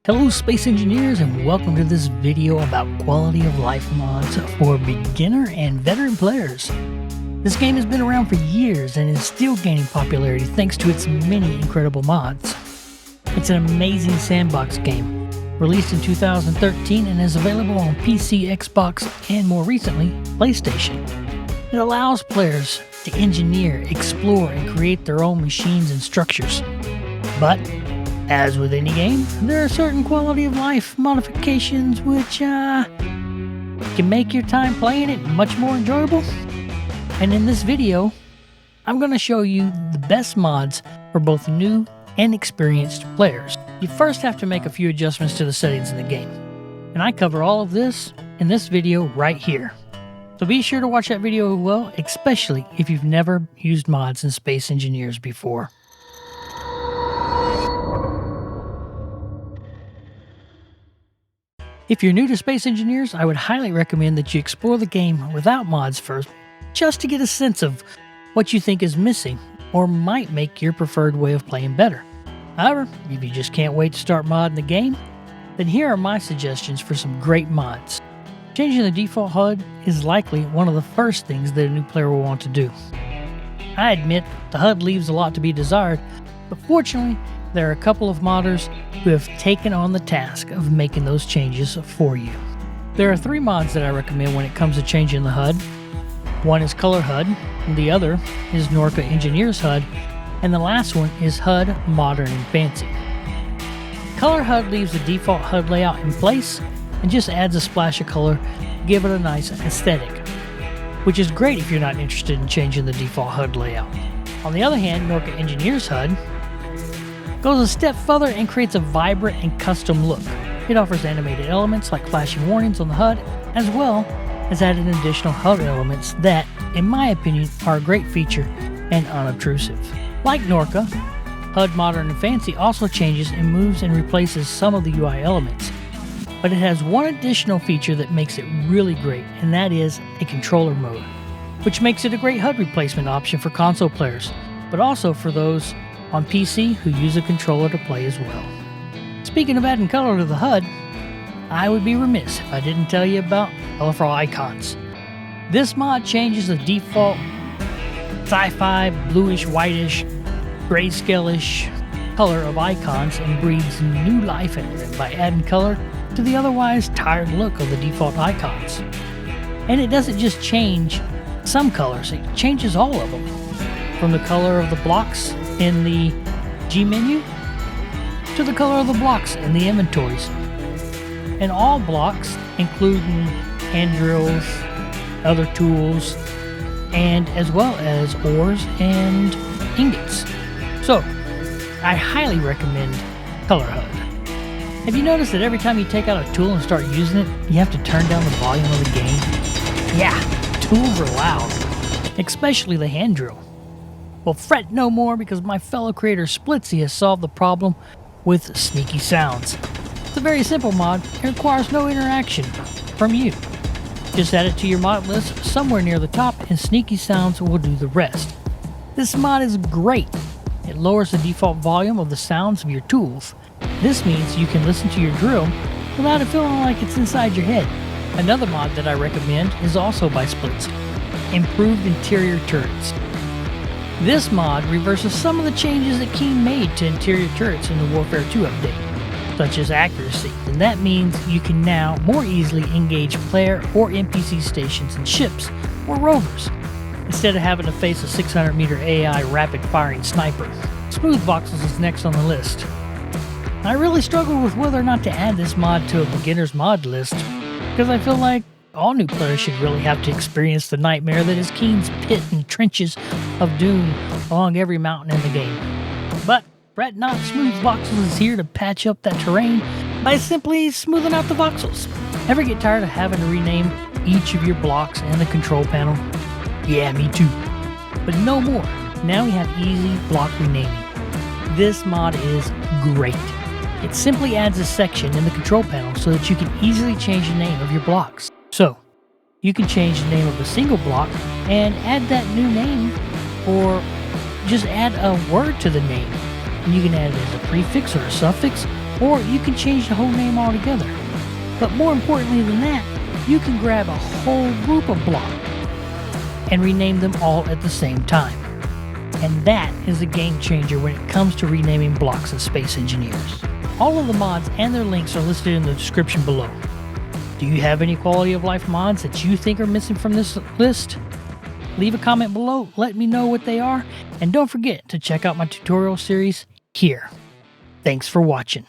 Hello Space Engineers, and welcome to this video about quality of life mods for beginner and veteran players. This game has been around for years and is still gaining popularity thanks to its many incredible mods. It's an amazing sandbox game, released in 2013 and is available on PC, Xbox, and more recently, PlayStation. It allows players to engineer, explore, and create their own machines and structures. But as with any game, there are certain quality of life modifications which can make your time playing it much more enjoyable. And in this video, I'm going to show you the best mods for both new and experienced players. You first have to make a few adjustments to the settings in the game, and I cover all of this in this video right here. So be sure to watch that video as well, especially if you've never used mods in Space Engineers before. If you're new to Space Engineers, I would highly recommend that you explore the game without mods first, just to get a sense of what you think is missing or might make your preferred way of playing better. However, if you just can't wait to start modding the game, then here are my suggestions for some great mods. Changing the default HUD is likely one of the first things that a new player will want to do. I admit the HUD leaves a lot to be desired, but fortunately, there are a couple of modders who have taken on the task of making those changes for you. There are three mods that I recommend when it comes to changing the HUD. One is Color HUD, and the other is Norca Engineers HUD, and the last one is HUD Modern and Fancy. Color HUD leaves the default HUD layout in place and just adds a splash of color to give it a nice aesthetic, which is great if you're not interested in changing the default HUD layout. On the other hand, Norca Engineers HUD goes a step further and creates a vibrant and custom look. It offers animated elements like flashing warnings on the HUD, as well as added additional HUD elements that, in my opinion, are a great feature and unobtrusive. Like Norca, HUD Modern and Fancy also changes and moves and replaces some of the UI elements. But it has one additional feature that makes it really great, and that is a controller mode, which makes it a great HUD replacement option for console players, but also for those on PC who use a controller to play as well. Speaking of adding color to the HUD, I would be remiss if I didn't tell you about colorful icons. This mod changes the default sci-fi, bluish, whitish, grayscale-ish color of icons and breathes new life into them by adding color to the otherwise tired look of the default icons. And it doesn't just change some colors, it changes all of them. From the color of the blocks in the G menu to the color of the blocks in the inventories. And all blocks, including hand drills, other tools, and as well as ores and ingots. So, I highly recommend Color HUD. Have you noticed that every time you take out a tool and start using it, you have to turn down the volume of the game? Yeah, tools are loud, especially the hand drill. Well, fret no more, because my fellow creator Splitsy has solved the problem with sneaky sounds. It's a very simple mod and requires no interaction from you. Just add it to your mod list somewhere near the top and sneaky sounds will do the rest. This mod is great. It lowers the default volume of the sounds of your tools. This means you can listen to your drill without it feeling like it's inside your head. Another mod that I recommend is also by Splitsy, Improved Interior Turrets. This mod reverses some of the changes that King made to interior turrets in the Warfare 2 update, such as accuracy, and that means you can now more easily engage player or NPC stations and ships or rovers, instead of having to face a 600-meter AI rapid-firing sniper. Smooth Voxels is next on the list. I really struggled with whether or not to add this mod to a beginner's mod list, because I feel like all new players should really have to experience the nightmare that is Keen's pit and trenches of doom along every mountain in the game. But fret not, Smooth Voxels is here to patch up that terrain by simply smoothing out the voxels. Ever get tired of having to rename each of your blocks and the control panel? Yeah, me too. But no more. Now we have easy block renaming. This mod is great. It simply adds a section in the control panel so that you can easily change the name of your blocks. So, you can change the name of a single block and add that new name, or just add a word to the name. And you can add it as a prefix or a suffix, or you can change the whole name altogether. But more importantly than that, you can grab a whole group of blocks and rename them all at the same time. And that is a game changer when it comes to renaming blocks in Space Engineers. All of the mods and their links are listed in the description below. Do you have any quality of life mods that you think are missing from this list? Leave a comment below, let me know what they are, and don't forget to check out my tutorial series here. Thanks for watching.